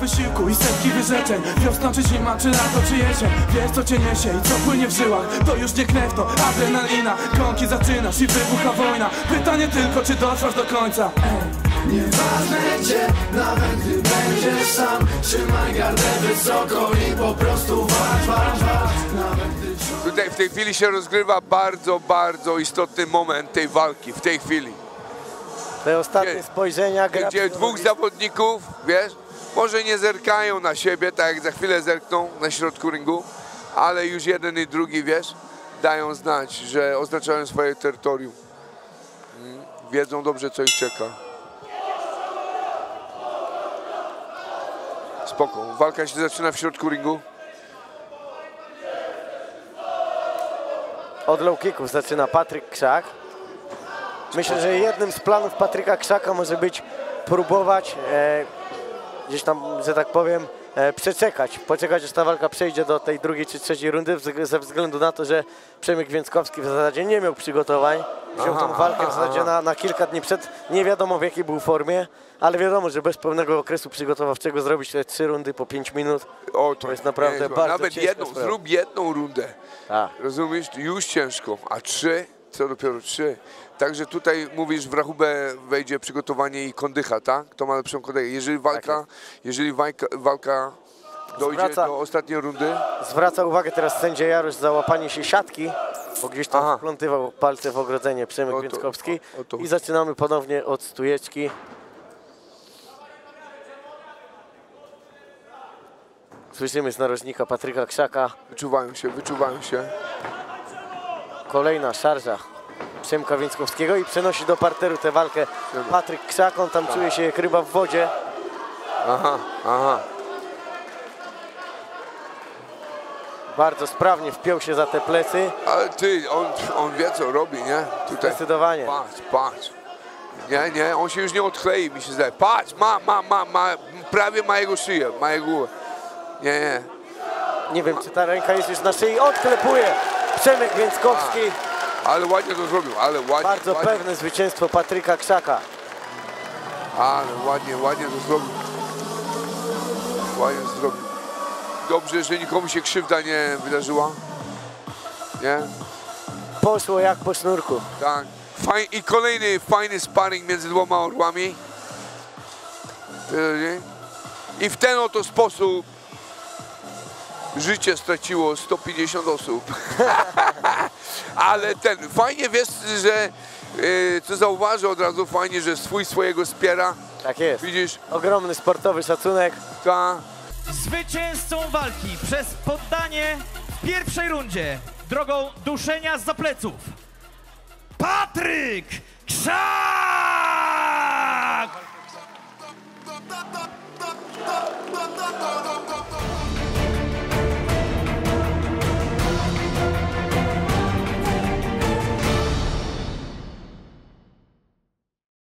wysiłku i setki wyrzeczeń. Wiosna czy zima, czy lato, czy jesień. Wiesz co cię niesie i co płynie w żyłach. To już nie krew, to adrenalina. Gąki zaczynasz i wybucha wojna. Pytanie tylko, czy dotrwasz do końca. Nieważne gdzie, nawet gdy będziesz sam, trzymaj gardę wysoko i po prostu walcz. Tutaj w tej chwili się rozgrywa bardzo istotny moment tej walki, w tej chwili. Te ostatnie spojrzenia, gdzie dwóch zawodników, wiesz, może nie zerkają na siebie, tak jak za chwilę zerkną na środku ringu, ale już jeden i drugi, wiesz, dają znać, że oznaczają swoje terytorium. Wiedzą dobrze, co ich czeka. Spoko. Walka się zaczyna w środku ringu. Od low kicków zaczyna Patryk Krzak. Myślę, że jednym z planów Patryka Krzaka może być próbować gdzieś tam, że tak powiem, poczekać, aż ta walka przejdzie do tej drugiej czy trzeciej rundy, ze względu na to, że Przemek Więckowski w zasadzie nie miał przygotowań. Wziął tą walkę w zasadzie na kilka dni przed, nie wiadomo w jakiej był formie, ale wiadomo, że bez pełnego okresu przygotowawczego zrobić te 3 rundy po 5 minut, to jest naprawdę bardzo nawet jedną, sprawa. zrób jedną rundę, rozumiesz, już ciężko, a 3, co dopiero 3. Także tutaj mówisz, w rachubę wejdzie przygotowanie i kondycha, tak? Kto ma lepszą kondychę. Jeżeli walka dojdzie do ostatniej rundy. Zwraca uwagę teraz sędzia Jarosz za łapanie się siatki, bo gdzieś tam wplątywał palce w ogrodzenie Przemek Więckowski. I zaczynamy ponownie od stójeczki. Słyszymy z narożnika Patryka Krzaka. Wyczuwają się. Kolejna szarża Przemka Więckowskiego i przenosi do parteru tę walkę Patryk Krzak. On tam czuje się jak ryba w wodzie. Bardzo sprawnie wpiął się za te plecy. Ale on wie, co robi, nie? Tutaj. Zdecydowanie. Patrz. Nie, on się już nie odklei, mi się zdaje. Patrz, prawie ma jego szyję, ma jego głowę. Nie. Nie wiem, czy ta ręka jest już na szyi. Odklepuje Przemek Więckowski. Ale ładnie to zrobił, Bardzo pewne zwycięstwo Patryka Krzaka. Ale ładnie to zrobił. Dobrze, że nikomu się krzywda nie wydarzyła. Nie? Poszło jak po sznurku. Tak. I kolejny fajny sparring między dwoma orłami. I w ten oto sposób życie straciło 150 osób. Ale fajnie, wiesz, że co zauważę od razu, fajnie, że swojego wspiera. Tak jest. Widzisz? Ogromny sportowy szacunek. Tak. Zwycięzcą walki przez poddanie w pierwszej rundzie drogą duszenia zza pleców Patryk Krzak!